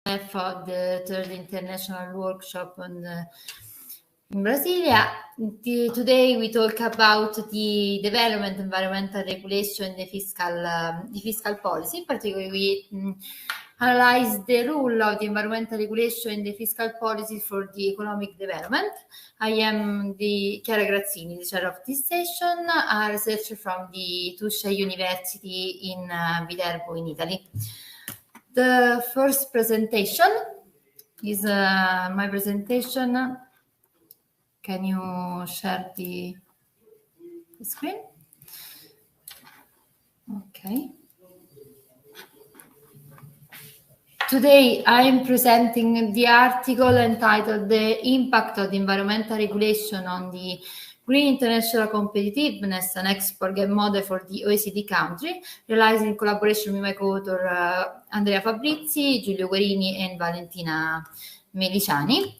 for the third international workshop in Brasilia. Today we talk about the development, environmental regulation, the fiscal policy. In particular, we analyze the role of the environmental regulation in the fiscal policy for the economic development. I am Chiara Grazzini, the chair of this session, a researcher from the Tuscia University in Viterbo in Italy. The first presentation is my presentation. Can you share the screen? Okay. Today I am presenting the article entitled "The Impact of the Environmental Regulation on the Green International Competitiveness and Export Gap Model for the OECD Country," realized in collaboration with my co-author Andrea Fabrizi, Giulio Guerini, and Valentina Meliciani.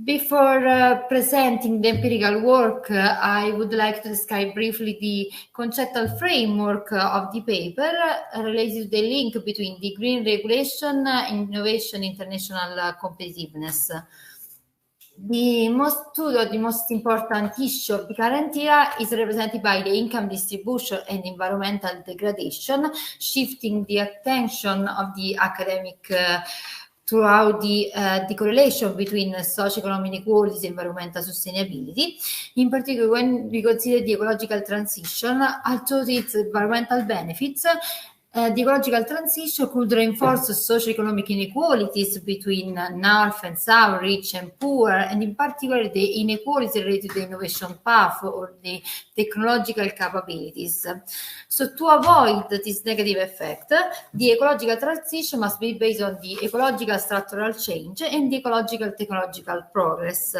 Before presenting the empirical work, I would like to describe briefly the conceptual framework of the paper related to the link between the green regulation, innovation, international competitiveness. The most important issue of the current era is represented by the income distribution and environmental degradation, shifting the attention of the academic throughout the correlation between socio-economic inequalities and environmental sustainability. In particular, when we consider the ecological transition, although its environmental benefits, the ecological transition could reinforce socio-economic inequalities between North and South, rich and poor, and in particular the inequalities related to the innovation path or the technological capabilities. So to avoid this negative effect, the ecological transition must be based on the ecological structural change and the ecological technological progress.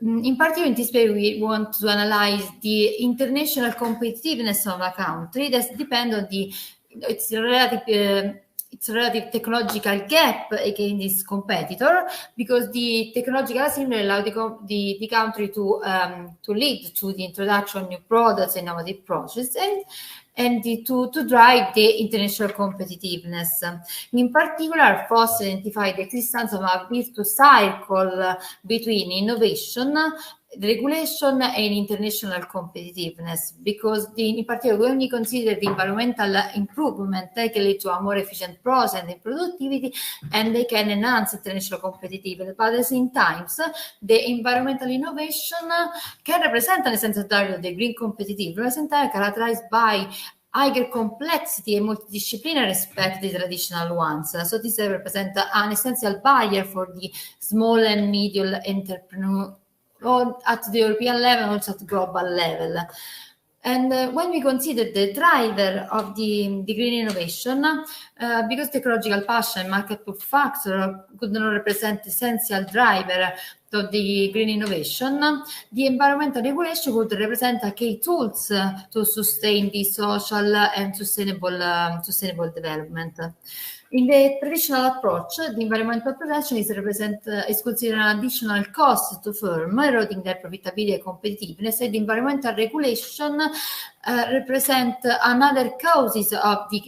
In particular, in this paper, we want to analyze the international competitiveness of a country that depends on its relative technological gap against its competitor, because the technological asymmetry allows the country to lead to the introduction of new products and innovative processes and to drive the international competitiveness. In particular, FOSS identified the existence of a virtuous cycle between innovation, regulation, and international competitiveness, because in particular, when we consider the environmental improvement, they can lead to a more efficient process and productivity, and they can enhance international competitiveness. But at the same time, the environmental innovation can represent an essential driver of the green competitiveness, and characterized by higher complexity and multidisciplinary respect to the traditional ones. So this represents an essential barrier for the small and medium entrepreneur at the European level, also at the global level. And when we consider the driver of the green innovation, because technological passion and market pull factor could not represent essential driver of the green innovation, the environmental regulation would represent a key tools to sustain the social and sustainable development. In the traditional approach, the environmental protection is considered an additional cost to firms, eroding their profitability and competitiveness, and the environmental regulation represent another causes of the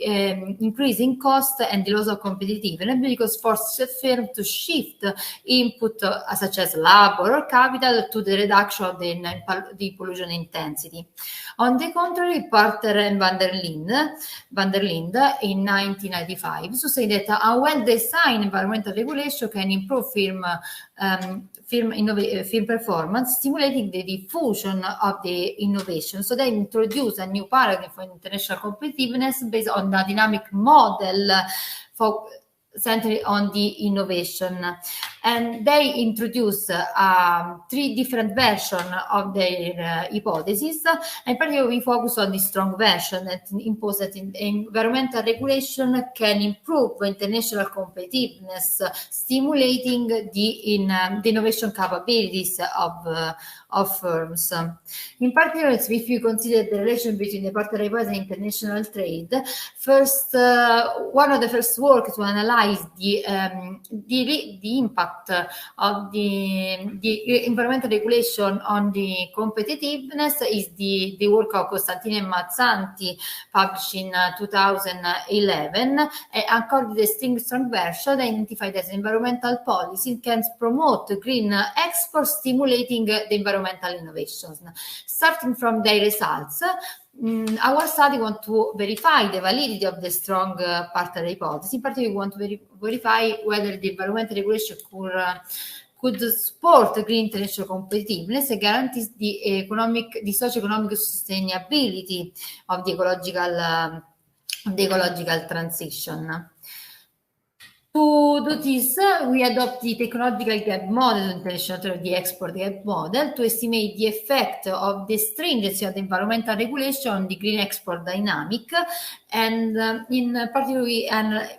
increasing cost and the loss of competitiveness, because forces firms to shift input such as labor or capital to the reduction of the pollution intensity. On the contrary, Porter and van der Linde in 1995 say that a well-designed environmental regulation can improve firm performance, stimulating the diffusion of the innovation. So they introduce a new paradigm for international competitiveness based on a dynamic model centered on the innovation. And they introduce 3 different versions of their hypotheses. In particular, we focus on the strong version that imposes that environmental regulation can improve international competitiveness, stimulating the innovation capabilities of firms. In particular, if you consider the relation between the Porter hypothesis and international trade, one of the first work to analyze analyze the impact of the environmental regulation on the competitiveness is the work of Costantini and Mazzanti, published in 2011. According to the strong version, identified as environmental policy can promote green exports, stimulating the environmental innovations. Starting from their results, our study wants to verify the validity of the strong part hypothesis. In particular, we want to verify whether the environmental regulation could support green international competitiveness and guarantees the socio-economic sustainability of the ecological transition. To do this, we adopt the technological gap model, international the export gap model, to estimate the effect of the stringency of the environmental regulation on the green export dynamic. And in particular,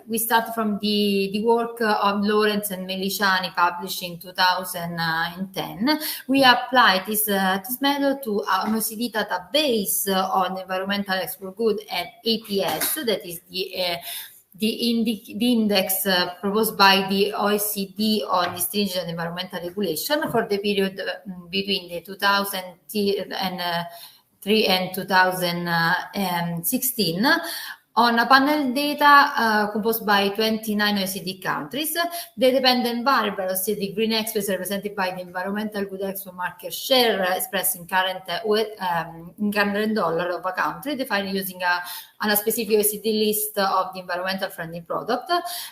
we start from the work of Lawrence and Meliciani, published in 2010. We apply this method to an OECD database on environmental export good and APS, that is the index proposed by the OECD on the stringent environmental regulation for the period between the 2003 and 2016 on a panel data composed by 29 OECD countries. The dependent variables, the green exports represented by the environmental good export market share expressed in current dollar of a country, defined using a specific OECD list of the environmental friendly product,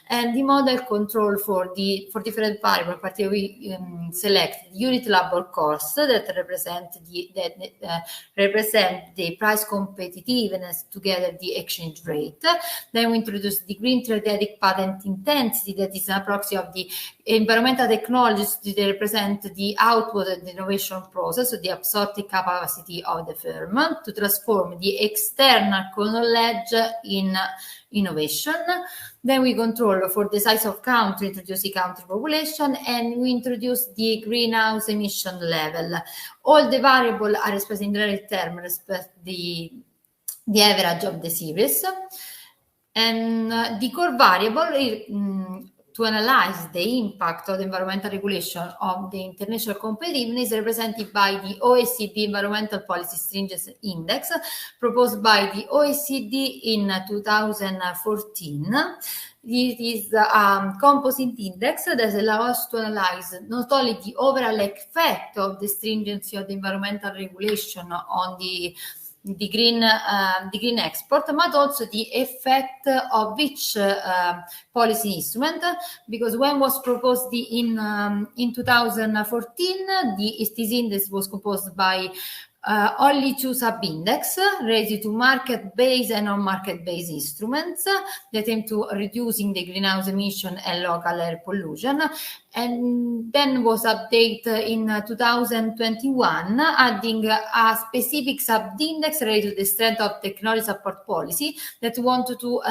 and the model control for different variables. Particularly, we select unit labor cost that represent the price competitiveness together the exchange rate. Then we introduce the green theoretic patent intensity, that is a proxy of the environmental technologies that represent the output of the innovation process, so the absorptive capacity of the firm to transform the external knowledge in innovation. Then we control for the size of country, introduce the country population, and we introduce the greenhouse emission level. All the variables are expressed in relative terms, respect the average of the series. And the core variable to analyze the impact of the environmental regulation of the international competitiveness is represented by the OECD Environmental Policy Stringency Index, proposed by the OECD in 2014. It is a composite index that allows us to analyze not only the overall effect of the stringency of the environmental regulation on the green export, but also the effect of which policy instrument, because when was proposed in 2014, this index was composed by only two sub-index related to market-based and non-market-based instruments that aim to reducing the greenhouse emission and local air pollution, and then was updated in 2021, adding a specific sub-index related to the strength of technology support policy that wanted to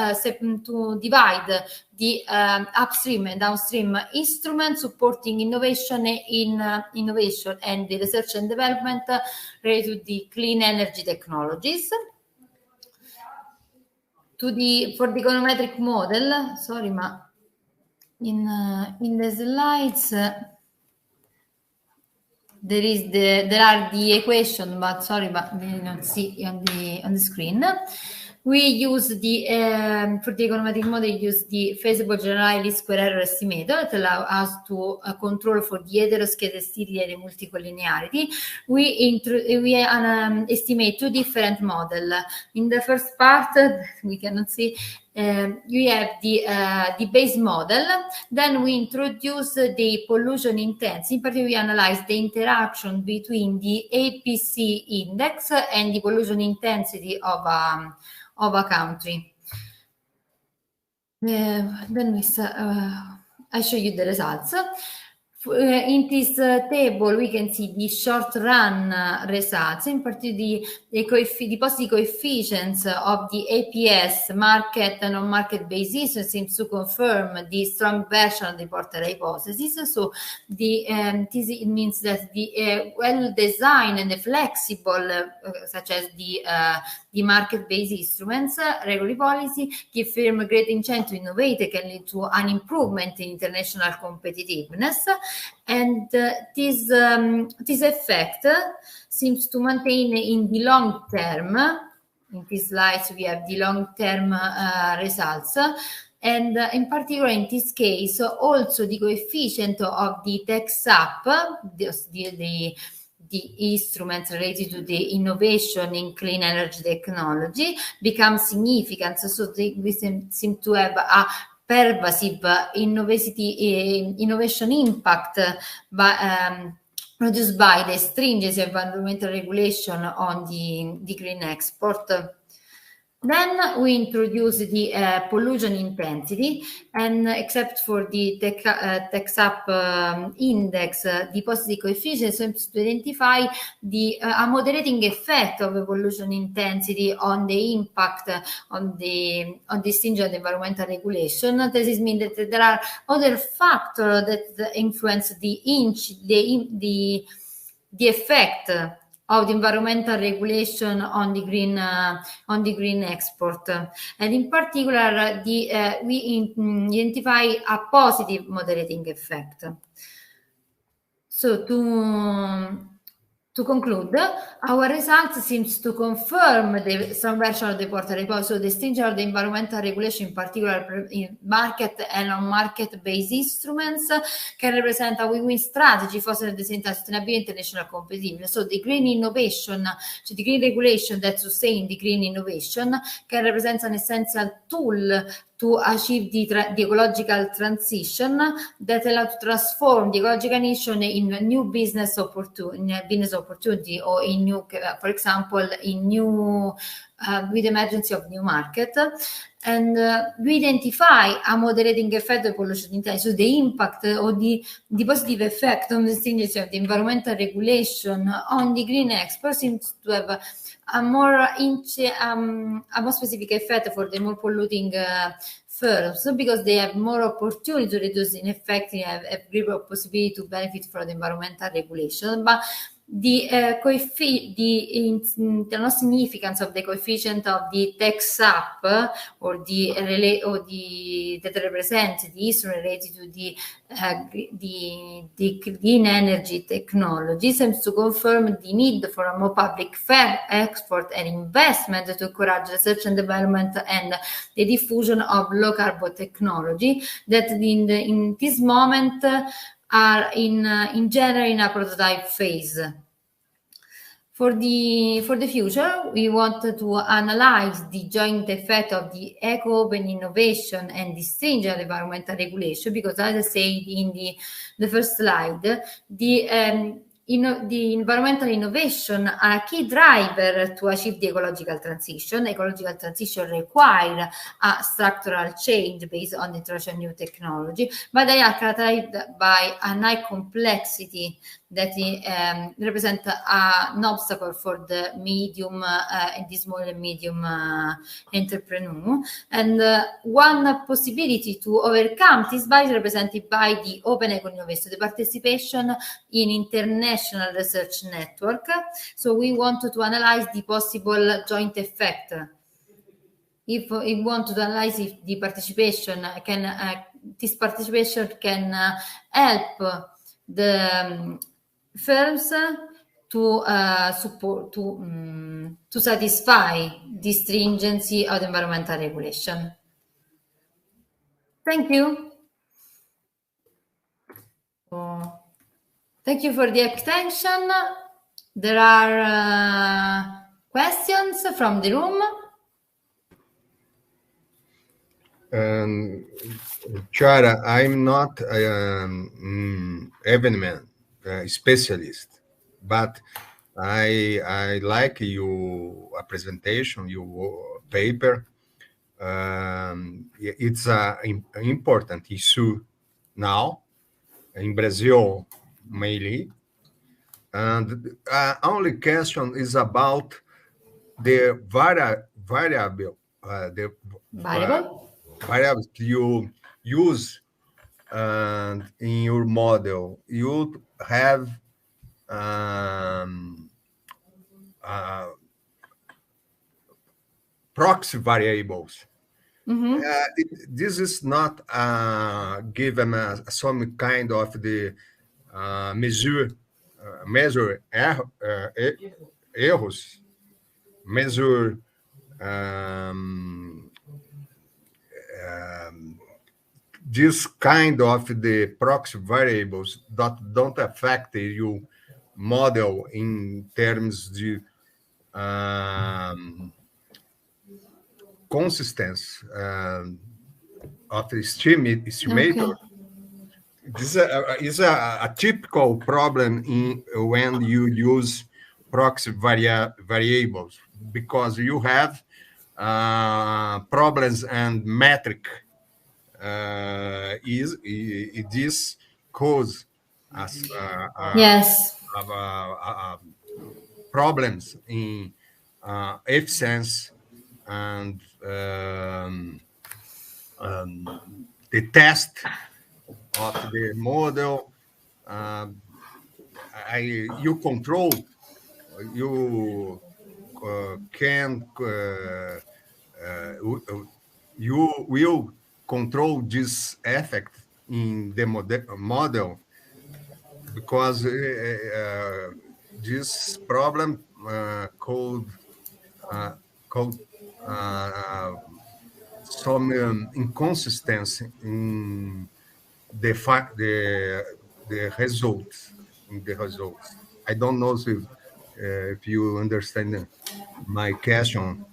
divide the upstream and downstream instruments supporting innovation and the research and development related to the clean energy technologies. For the econometric model, sorry, ma in the slides there are the equation, but sorry, but we don't see on the screen. We use for the econometric model, use the feasible general least square error estimator that allow us to control for the heteroscedasticity and the multicollinearity. We estimate two different models. In the first part, we cannot see, you have the base model. Then we introduce the pollution intensity. In particular, we analyze the interaction between the APC index and the pollution intensity of a country. Then I show you the results. In this table, we can see the short-run results, in particular the positive coefficients of the APS market and non-market basis seems to confirm the strong version of the Porter hypothesis. So this means that the well-designed and the flexible, such as the the market-based instruments, regulatory policy, give firm great incentive to innovate can lead to an improvement in international competitiveness, and this effect seems to maintain in the long term. In these slides, we have the long-term results. And in particular, in this case, also the coefficient of the tax up, the instruments related to the innovation in clean energy technology, becomes significant. So we seem to have a pervasive innovation impact produced by the stringent environmental regulation on the green export. Then we introduce the pollution intensity, and except for the tax up index, the positive coefficient seems to identify a moderating effect of the pollution intensity on the impact on the stringent environmental regulation. This means that there are other factors that influence the effect of the environmental regulation on the green export, and in particular, we identify a positive moderating effect. So to conclude, our results seems to confirm the strong version of the Porta report. So the stringent of the environmental regulation, in particular in market and non-market-based instruments, can represent a win-win strategy for the sustainability international competitiveness. So the green innovation, so the green regulation that sustain the green innovation, can represent an essential tool to achieve the ecological transition that allow to transform the ecological nation in new business opportunity, or in new, for example, in new with emergence of new market. And we identify a moderating effect of pollution intensity, so the impact or the positive effect on the stringency of the environmental regulation on the green export seems to have a more specific effect for the more polluting firms, because they have more opportunity to reduce in effect, have greater possibility to benefit from the environmental regulation. But the internal significance of the coefficient of the tax up or that represents the issue related to the clean energy technology seems to confirm the need for a more public fair export and investment to encourage research and development and the diffusion of low carbon technology that in this moment are in general in a prototype phase. For the future, we want to analyze the joint effect of the eco-open innovation and the stringent environmental regulation, because as I said in the first slide, the environmental innovation are a key driver to achieve the ecological transition. Ecological transition require a structural change based on the introduction of new technology, but they are characterized by a high complexity that represent an obstacle for the medium and the small and medium entrepreneur. And one possibility to overcome this barrier represented by the open eco-innovation, the participation in international research network. So we wanted to analyze the possible joint effect. If we want to analyze if the participation this participation can help the firms to satisfy the stringency of the environmental regulation. Thank you. Thank you for the attention. There are questions from the room. Chiara, I'm not environment specialist, but I like your presentation, your paper. It's an important issue now in Brazil mainly, and only question is about the variables you use in your model. You have proxy variables. This is not given some kind of the measure errors, measure this kind of the proxy variables that don't affect your model in terms of consistency of the estimator. Okay. This is a typical problem when you use proxy variables, because you have problems and metric this cause us Yes. problems in efficiency and the test of the model. You control, you can you will control this effect in the model, because this problem called some inconsistency in the results. I don't know if you understand my question.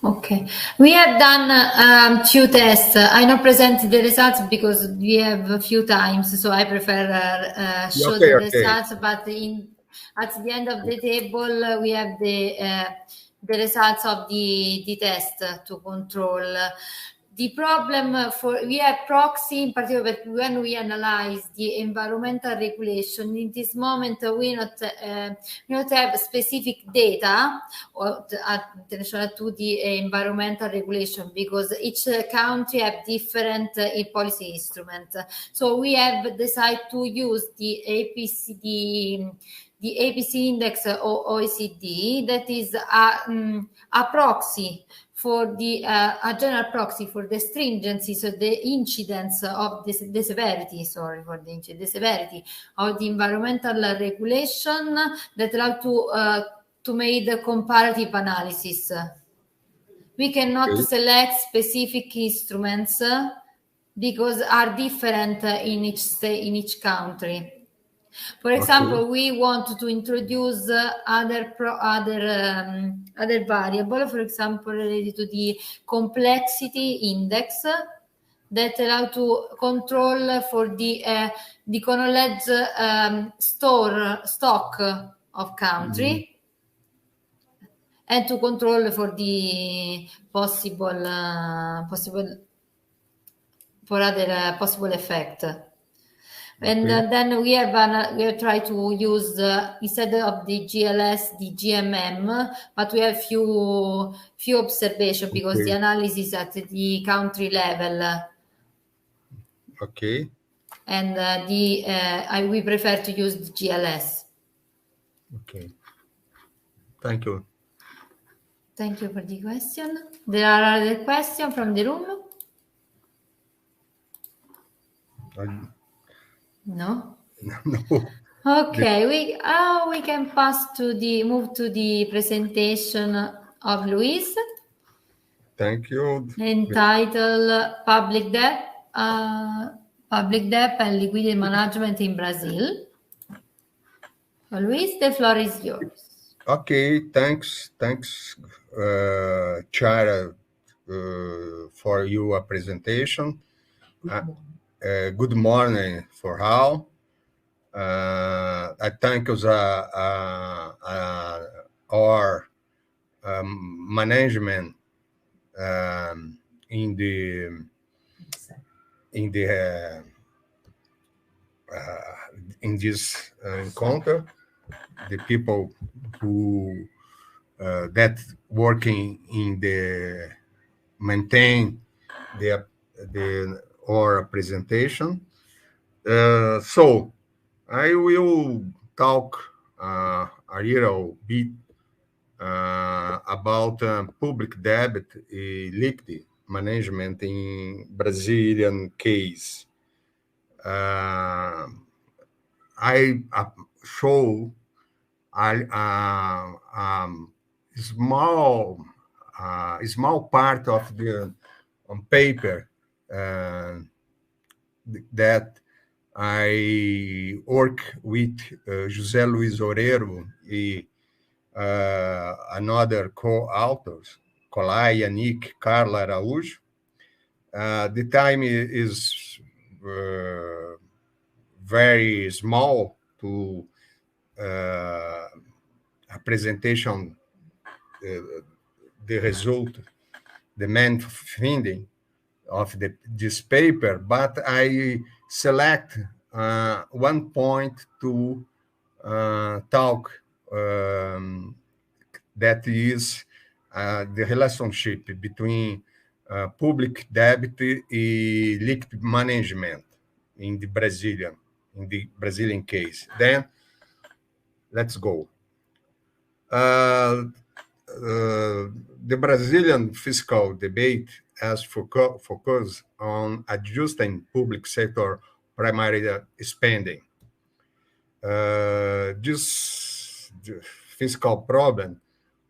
Okay, we have done few tests. I not present the results because we have a few times, so I prefer show the results. But at the end of the table, we have the results of the test to control. The problem we have proxy in particular, but when we analyze the environmental regulation, in this moment we not have specific data or attention to the environmental regulation, because each country have different policy instrument. So we have decided to use the APC index or OECD, that is a proxy for the a general proxy for the stringency, so the incidence of the severity, the severity of the environmental regulation, that allow to make the comparative analysis. We cannot select specific instruments because are different in each country. For example, we want to introduce other variable, for example, related to the complexity index, that allow to control for the knowledge stock of country, and to control for the possible effect. And then we have tried to use instead of the GLS, the GMM, but we have few observations because the analysis at the country level. Okay. And we prefer to use the GLS. Okay. Thank you. Thank you for the question. There are other questions from the room? No. No. Okay, we can move to the presentation of Luis. Thank you. Entitled Public Debt and Liquidity Management in Brazil. So Luis, the floor is yours. Okay, thanks, Chara, for your presentation. Good morning for all. I thank our management in this encounter, the people who that working in the maintain our presentation. So I will talk a little bit about public debt and liquidity management in Brazilian case. I show a small part of the on paper that I work with José Luiz Oreiro and another co-authors, Colai, Yannick, Carla Araújo. The time is very small to a presentation, the result, the main finding of this paper, but I select one point to talk that is the relationship between public debt and liquid management in the Brazilian case. Then let's go. The Brazilian fiscal debate has focused on adjusting public sector primary spending. This fiscal problem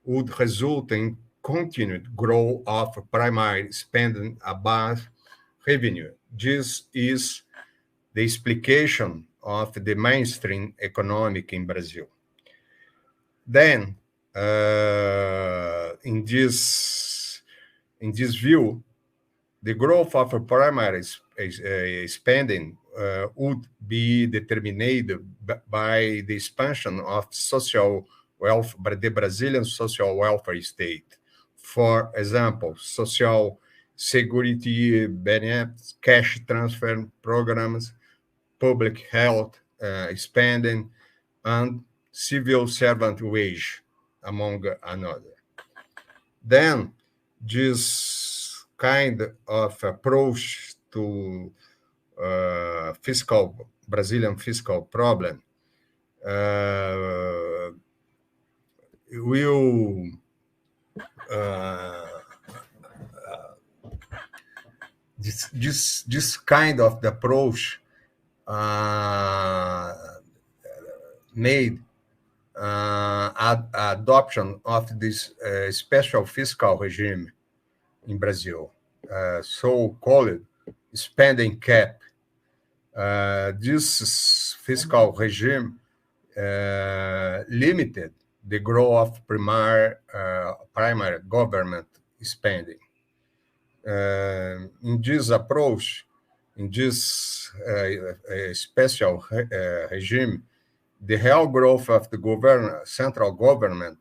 would result in continued growth of primary spending above revenue. This is the explication of the mainstream economic in Brazil. Then, in this view, the growth of primary spending would be determined by the expansion of social wealth, by the Brazilian social welfare state. For example, social security benefits, cash transfer programs, public health spending, and civil servant wage, among another. Then, this kind of approach to Brazilian fiscal problem will this kind of the approach made adoption of this special fiscal regime in Brazil, so-called spending cap. This fiscal regime limited the growth of primary government spending. In this approach, in this special regime, the real growth of the central government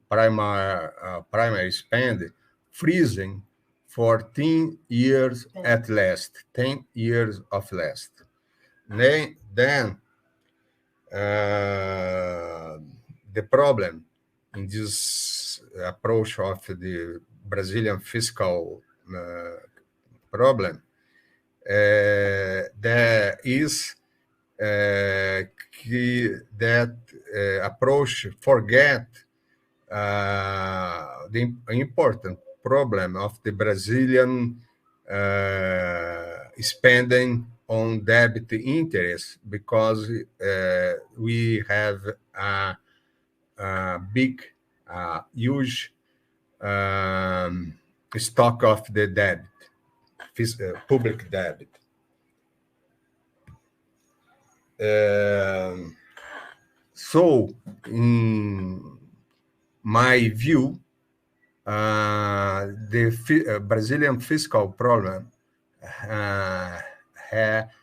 primary spend freezing for 10 years at least, 10 years of last. Then the problem in this approach of the Brazilian fiscal problem there is that approach forget the important problem of the Brazilian spending on debt interest, because we have a big, huge stock of the debt, public debt. So, in my view, the Brazilian fiscal problem has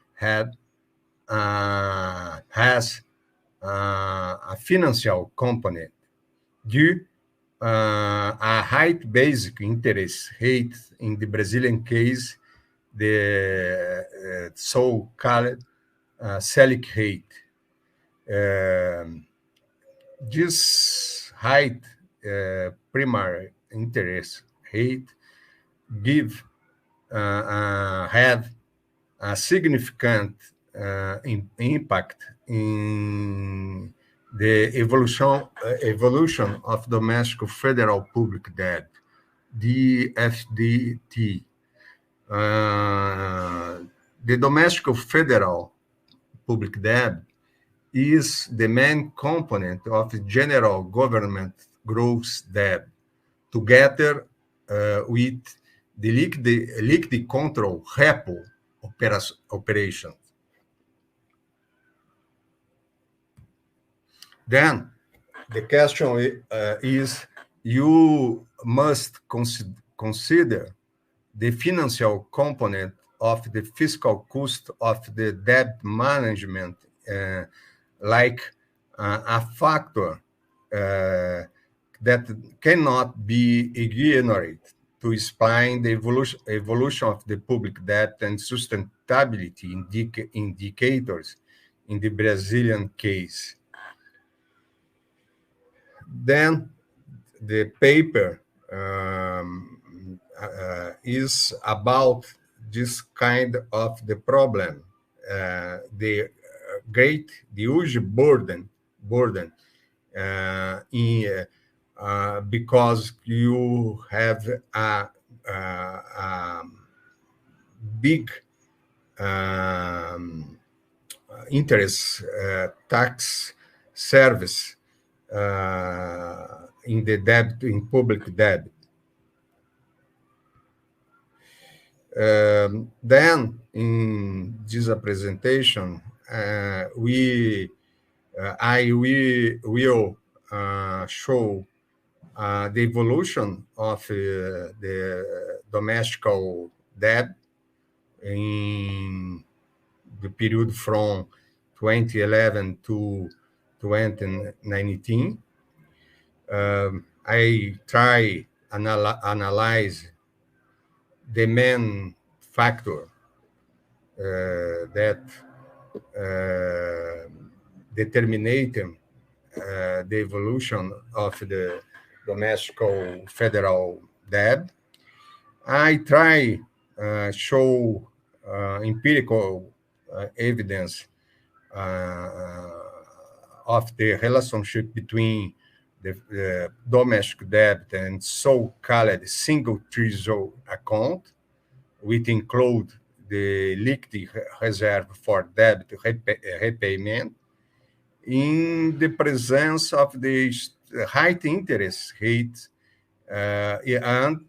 a financial component due a high basic interest rate in the Brazilian case, the so-called Selic rate. This high primary interest rate have a significant impact in the evolution of domestic federal public debt, DFDT. The domestic federal public debt is the main component of general government gross debt, together with the liquidity control repo operation. Then the question is, you must consider the financial component of the fiscal cost of the debt management, like a factor that cannot be ignored to explain the evolution of the public debt and sustainability indicators in the Brazilian case. Then the paper is about this kind of the problem, the huge burden because you have a big interest tax service in the debt, in public debt. Then in this presentation, I will show the evolution of the domestic debt in the period from 2011 to 2019. I try analyze the main factor that determinate the evolution of the domestic federal debt. I try show empirical evidence of the relationship between the domestic debt and so-called single treasury account, which include the liquidity reserve for debt repayment, in the presence of the high interest rates and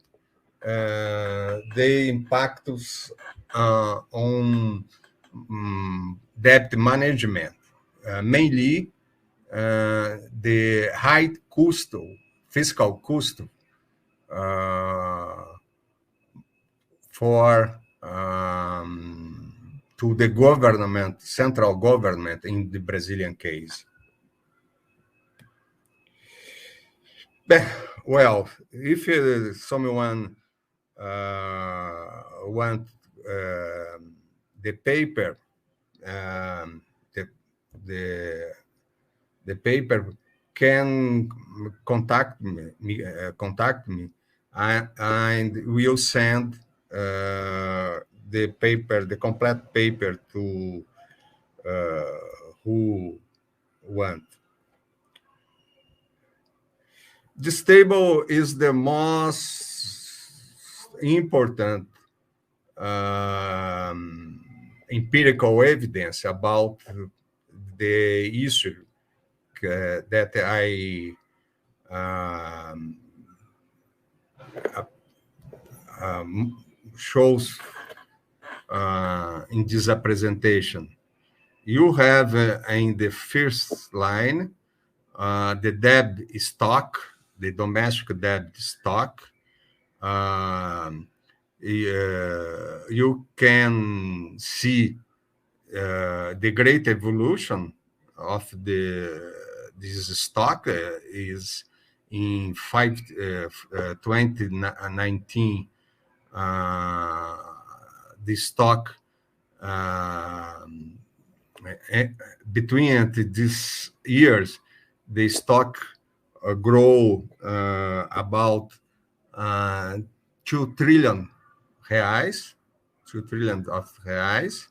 the impacts on debt management, mainly the high cost, fiscal cost for to the government, central government in the Brazilian case. Well, if someone want the paper, the paper can contact me, and we'll send the paper, the complete paper, to who want. This table is the most important empirical evidence about the issue that I shows in this presentation. You have in the first line the debt stock, the domestic debt stock. You can see the great evolution of this stock is in 2019. The stock between these years, the stock grow about 2 trillion reais, 2 trillion of reais.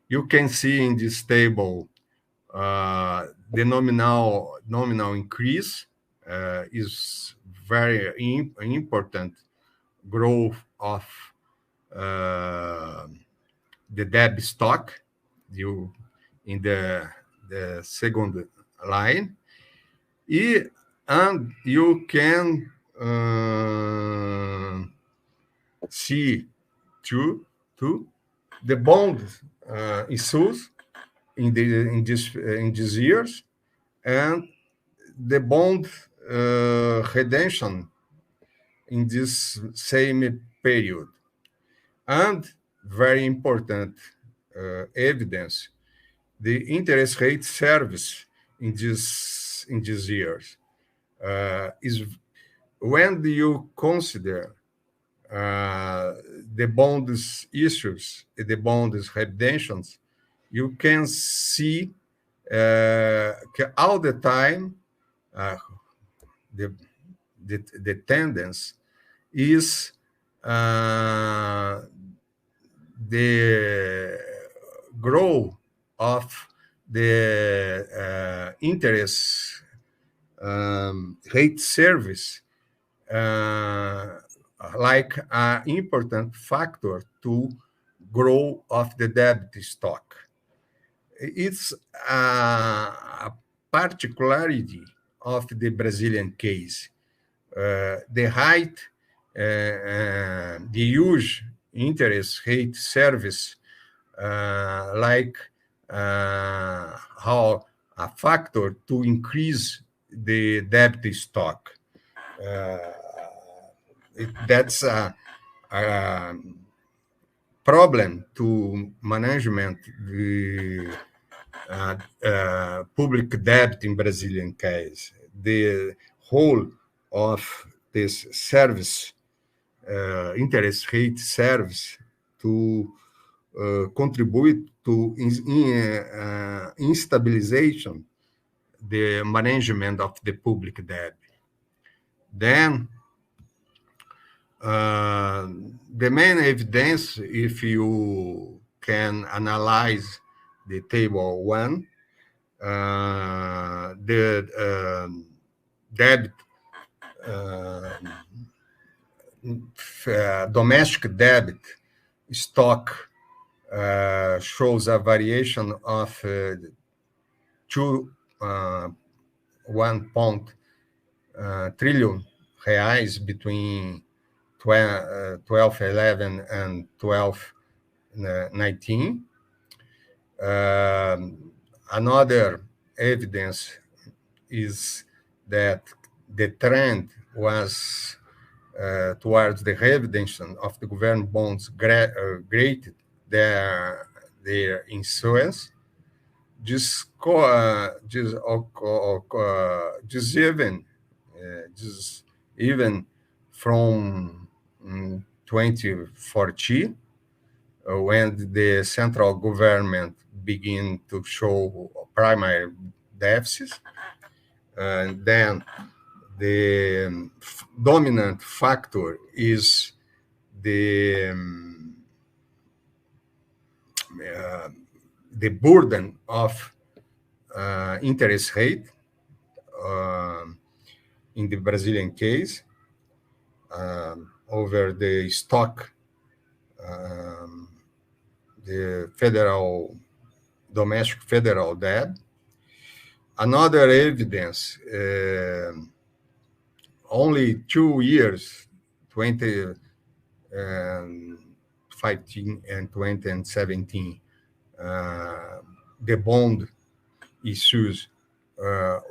You can see in this table The nominal increase is very important growth of the debt stock in the second line. And you can see to the bond issues in these years, and the bond redemption in this same period. And very important evidence, the interest rate service in these years is when you consider the bonds issues, the bonds redemptions, you can see all the time the tendency is the growth of the interest rate service like an important factor to grow of the debt stock. It's a particularity of the Brazilian case. The height, the huge interest rate service, like how a factor to increase the debt stock. That's a problem to management the public debt in Brazilian case. The whole of this service, interest rate service, to contribute to instabilization the management of the public debt. Then the main evidence, if you can analyze the table 1, the debt, domestic debt stock shows a variation of 1 trillion reais between 1211 and 1219. Another evidence is that the trend was towards the redemption of the government bonds greater their issuance. This even from 2014, when the central government began to show primary deficits, and then the dominant factor is the burden of interest rate in the Brazilian case over the stock, the domestic federal debt. Another evidence, only 2 years, 2015 and 2017, the bond issues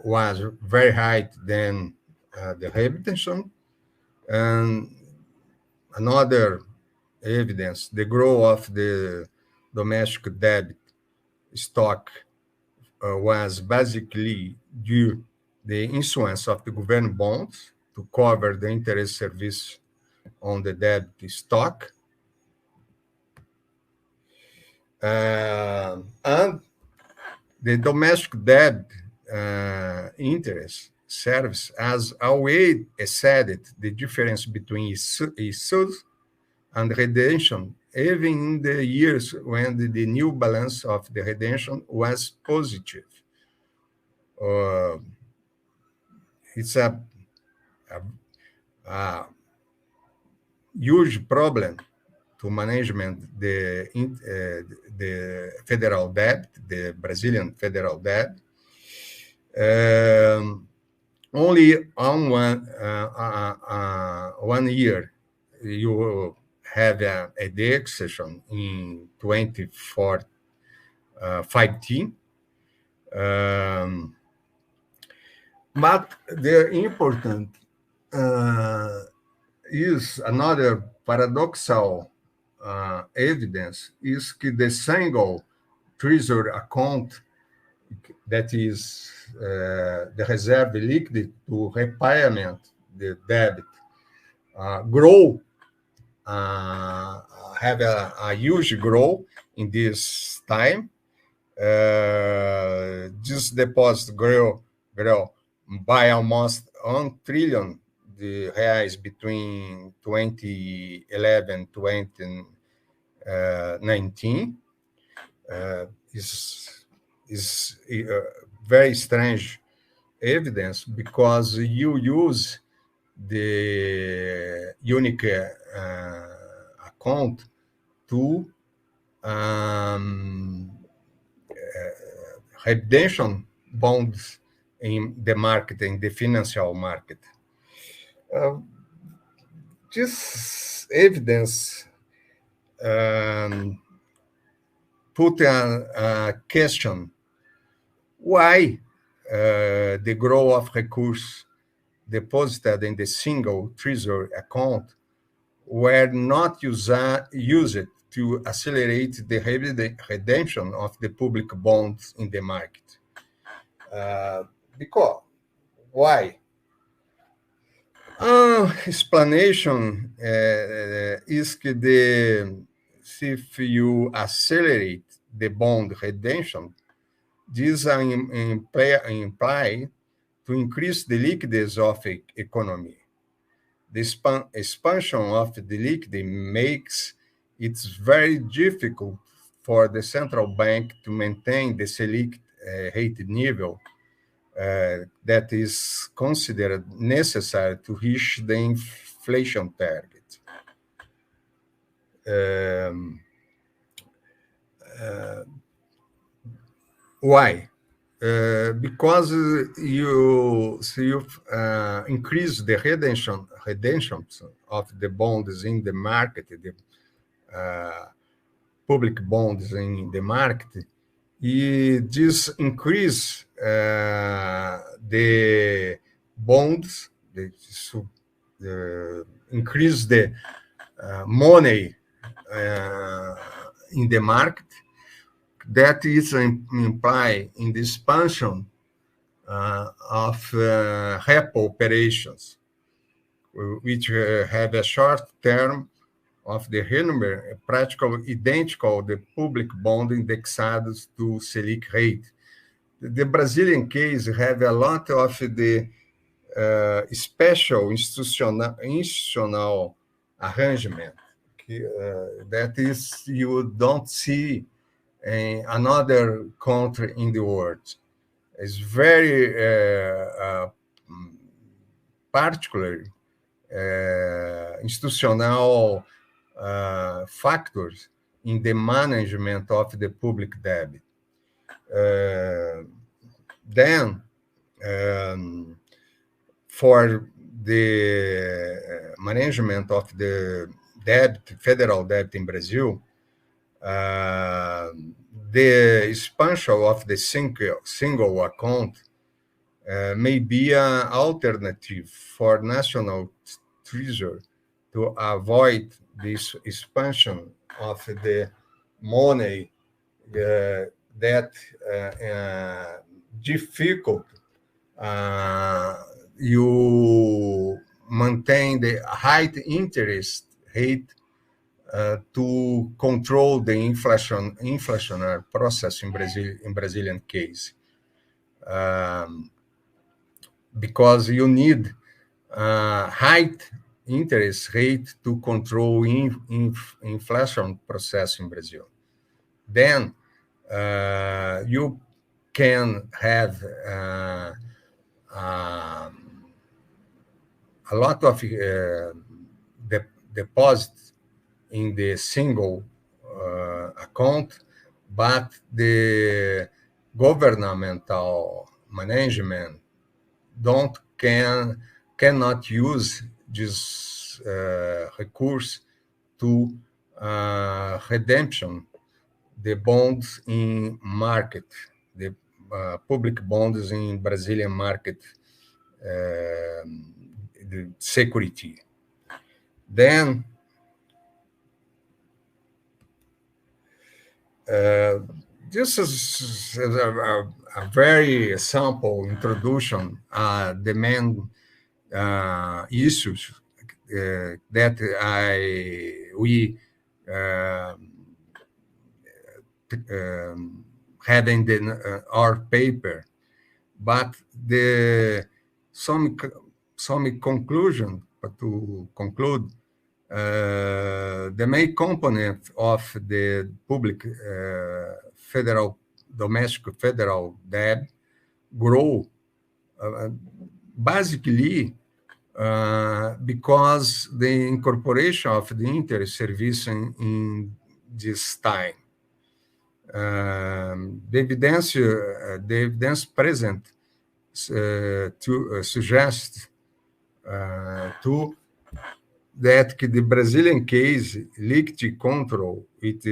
was very high than the redemption. And another evidence, the growth of the domestic debt stock was basically due to the issuance of the government bonds to cover the interest service on the debt stock. And the domestic debt interest service has always exceeded the difference between issues and redemption, even in the years when the new balance of the redemption was positive. it's a huge problem to management the federal debt, the Brazilian federal debt. Only on one year you have a exception in 2015. But the important is another paradoxal evidence is that the single treasury account, that is the reserve liquid to repayment the debt, grow, have a huge growth in this time. This deposit grew by almost 1 trillion reais between 2011 and 2019. Is very strange evidence because you use the unique account to redemption bonds in the market, in the financial market. This evidence put a question: why the growth of recourse deposited in the single treasury account were not used to accelerate the redemption of the public bonds in the market? Because why? Explanation is that if you accelerate the bond redemption, this imply to increase the liquidity of the economy. The expansion of the liquidity makes it very difficult for the central bank to maintain the Selic rate level that is considered necessary to reach the inflation target. Why? Because you increase the redemption of the bonds in the market, the public bonds in the market, this increase the bonds, increase the money in the market. That is implied in the expansion of repo operations, which have a short term of the number practically identical to the public bond indexed to Selic rate. The Brazilian case have a lot of the special institutional arrangement that is you don't see in another country in the world. It's very particular institutional factors in the management of the public debt. Then, for the management of the debt, federal debt in Brazil, the expansion of the single account may be an alternative for national treasury to avoid this expansion of the money that difficult you maintain the high interest rate to control the inflationary process in Brazilian case, because you need high interest rate to control inflation process in Brazil. Then you can have a lot of deposits in the single account, but the governmental management cannot use this recourse to redemption the bonds in market, the public bonds in Brazilian market, the security. Then this is a very sample introduction, the main issues that we had in our paper, but some conclusion to conclude. The main component of the public domestic federal debt grow basically because the incorporation of the interest service in this time. The evidence present suggests that the Brazilian case, liquidity control, with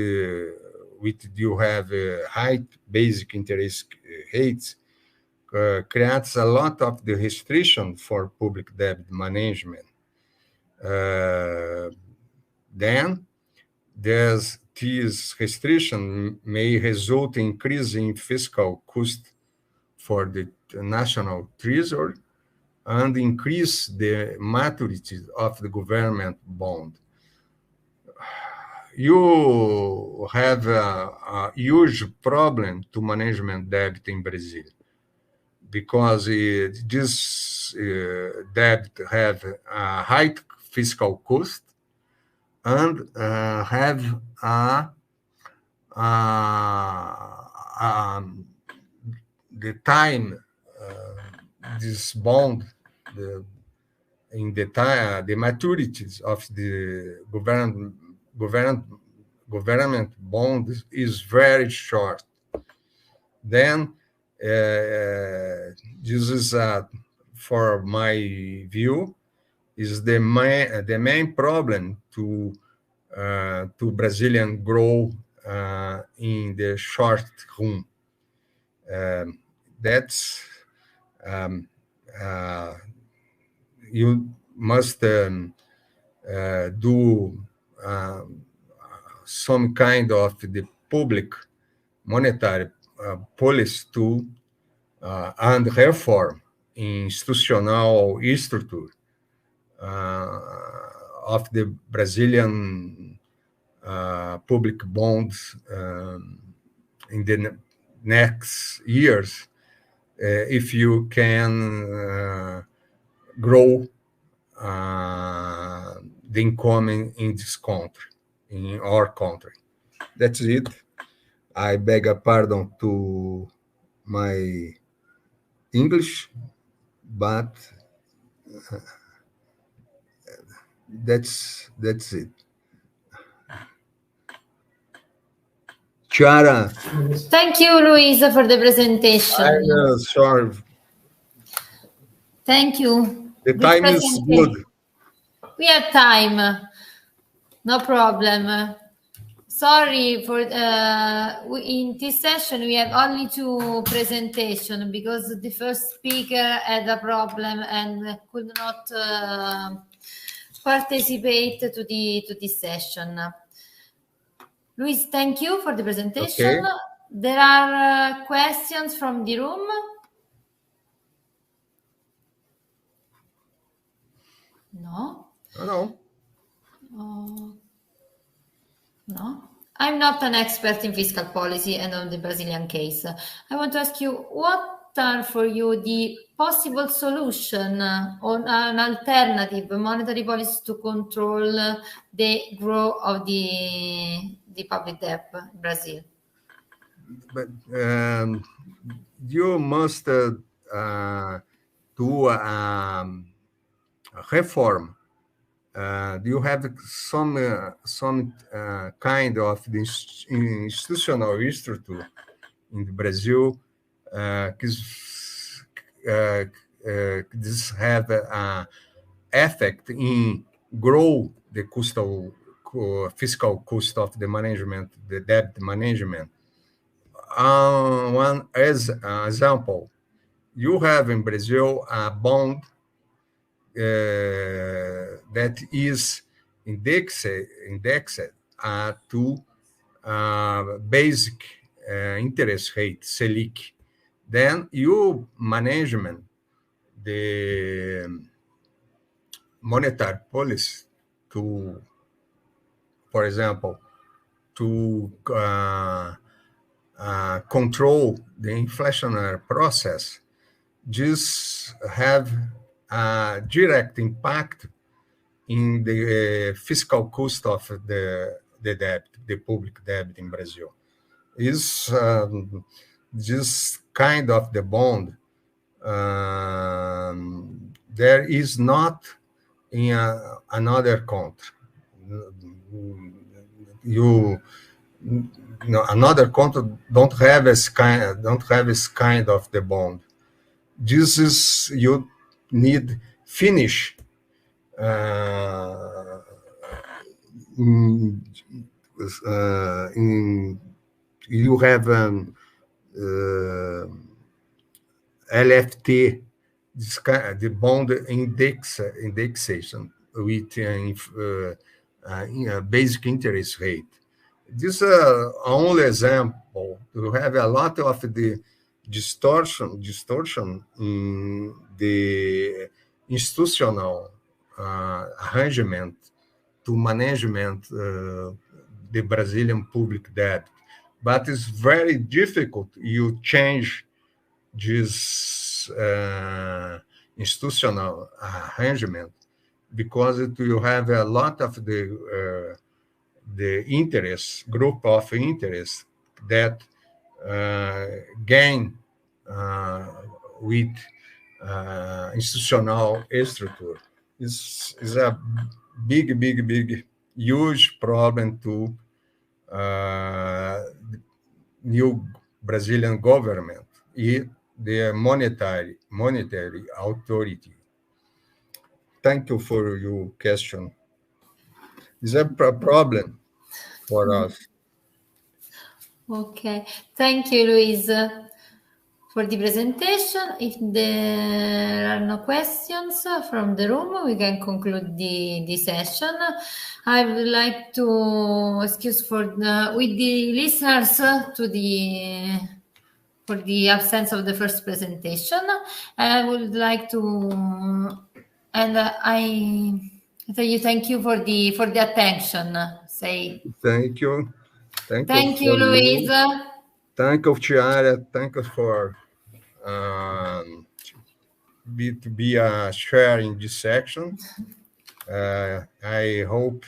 you have high basic interest rates, creates a lot of the restriction for public debt management. Then this restriction may result in increasing fiscal cost for the national treasury and increase the maturity of the government bond. You have a huge problem to management debt in Brazil because this debt have a high fiscal cost and have the time this bond in the time the maturities of the government bond is very short. Then this is for my view is the main problem to Brazilian grow in the short run. That's you must do some kind of the public monetary policy to and reform in institutional structure of the Brazilian public bonds in the next years, if you can grow the income in this country, in our country. That's it. I beg a pardon to my English, but that's it. Chiara. Thank you, Luisa, for the presentation. Sorry. Thank you. The time is good. We have time. No problem. Sorry for in this session we have only 2 presentations because the first speaker had a problem and could not participate to this session. Luis, thank you for the presentation. Okay. There are questions from the room. No? No. No. I'm not an expert in fiscal policy and on the Brazilian case. I want to ask you, what are for you the possible solution on an alternative monetary policy to control the growth of the public debt in Brazil? but you must do a reform. Do you have some kind of institutional structure in Brazil? This have effect in grow the fiscal cost of the management, the debt management. One as example, you have in Brazil a bond that is indexed to basic interest rate, Selic. Then you management the monetary policy to, for example, to control the inflationary process. Just have a direct impact in the fiscal cost of the debt, the public debt in Brazil. Is this kind of the bond there is not in another country. Another country don't have this kind of the bond. This is you need finish you have LFT, the bond indexation with basic interest rate. This is only example. You have a lot of the distortion in the institutional arrangement to management the Brazilian public debt. But it's very difficult. You change this institutional arrangement because you have a lot of the interest, group of interest that gain with institutional structure. Is a big, huge problem to new Brazilian government and the monetary authority. Thank you for your question. Is a problem for us. Okay, thank you, Luis, for the presentation. If there are no questions from the room, we can conclude the session. I would like to excuse with the listeners for the absence of the first presentation. I would like to, and I thank you for the attention. Thank you. Thank you, Luis. Thank you, Chiara. Thank you for be a share in this section. I hope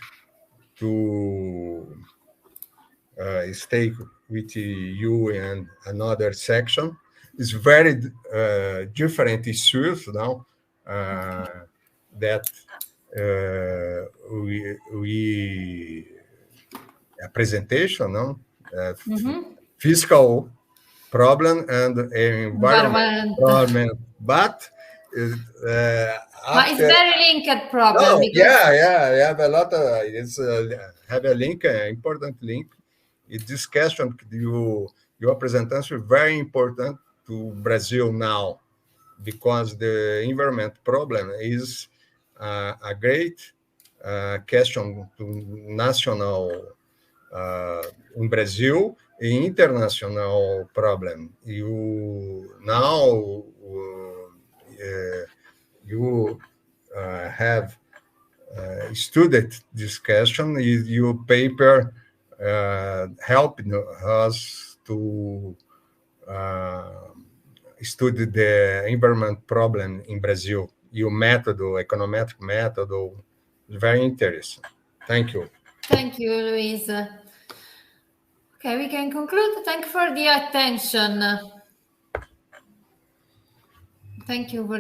to stay with you in another section. It's very different issues now that we a presentation, no? Fiscal problem and environmental problem, but it's very linked problem. No, yeah, have a lot of have a link, an important link. This question, your presentation is very important to Brazil now because the environment problem is a great question to national in Brazil, international problem. You have studied this question. Your paper helped us to study the environment problem in Brazil. Your method, econometric method, is very interesting. Thank you. Thank you, Luis. Okay, we can conclude. Thank you for the attention. Thank you for